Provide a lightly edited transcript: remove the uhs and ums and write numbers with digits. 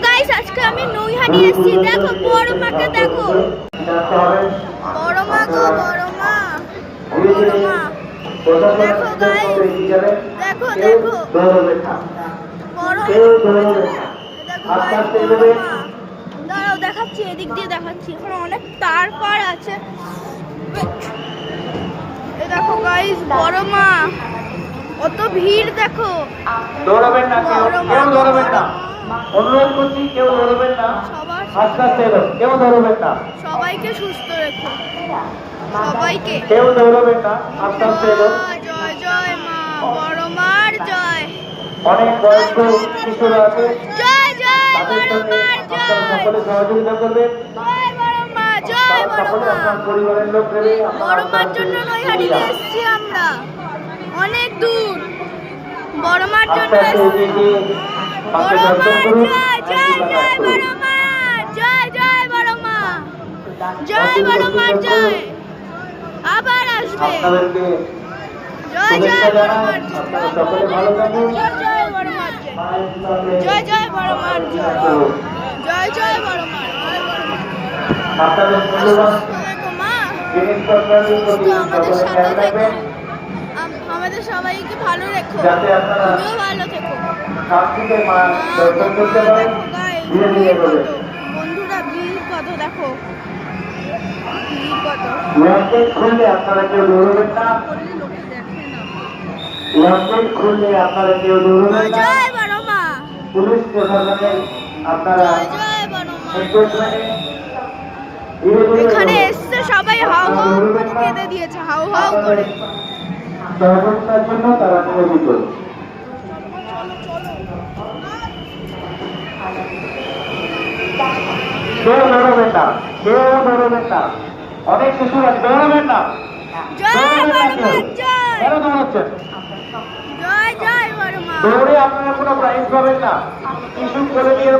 Guys আজকে আমি নৈহাটি এসেছি। দেখো বড় মাকে দেখো, বড় মা গো বড় মা, বড় মা দেখো গাইস, দেখো দেখো বড় মা, দেখো গাইস বড় মা। দাঁড়াও দেখাচ্ছি, এদিক দিয়ে দেখাচ্ছি, এখানে অনেক তার পার আছে। এই দেখো গাইস বড় মা, কত ভিড় দেখো। দৌড়াবেন না, কেউ দৌড়াবেন না, অনুরোধ করছি কেউ দৌড়াবেন না, আস্তে আস্তে এলো, কেউ দৌড়াবেন না, সবাইকে সুস্থ রেখো, সবাইকে। কেউ দৌড়াবেন না, আস্তে আস্তে এলো। জয় জয় মা, বড় মার জয়। অনেক বয়স্ক শিশুরা আছে, জয় জয় তাদের বড় সঙ্গে মার আপনারা জয়। সকলে সহযোগিতা করবেন। জয় বড় মা, জয় বড় সকলে মা। আপনার পরিবারের লোক মিলে বড় মার জন্য নৈহাটিতে এসেছি আমরা, অনেক দূর। বড় মার জন্য এসেছি। বড় মা জয় জয় জয় বড় মা, জয় জয় বড় মা, জয় বড় মার জয়। আবার আসবে। আপনাদেরকে জয় জয় বড় মার জয়, আপনারা সকলে ভালো থাকুন। জয় জয় বড় মার জয়, জয় জয় বড় মার জয়, জয় জয় বড় মার, জয় বড় মার। আপনাদের মূল্যবান দেখো মা, জিনিসপত্রের প্রতি আমাদের সকলে সাথে খেয়াল রাখবেন, আমাদের সবাইকে ভালো রেখো, যাতে আপনারা তুমিও ভালো থেকো। শান্তিতে মা দর্শন করতে পারেন। দেখো গাইস, ধীরে ধীরে করবেন। বন্ধুরা ভিড় কত দেখো, ভিড় কত। ল্যান্ডগেট খুললে আপনারা কেউ দৌড়বেন না, ল্যান্ডগেট খুললে আপনারা কেউ দৌড়বেন না। জয় বড় মা, পুলিশ প্রশাসনের আপনারা জয় জয় বড় মা। নির্দেশ মেনে ধীরে ধীরে এখানে এগোবেন। এসছে সবাই হাউ হাউ করে কেঁদে দিয়েছে, হাউ হাউ করে। সহযোগিতার জন্য তারা নিয়োজিত। কেউ দৌড়বেন না, কেউ দৌড়বেন না, অনেক শিশুরা দৌড়বেন না, জয় বড় মা, জয় কেন দৌড়াচ্ছেন? জয় জয় বড় মা। দৌড়ে আপনারা কোনো প্রাইজ পাবেন না, শিশু করে দিয়ে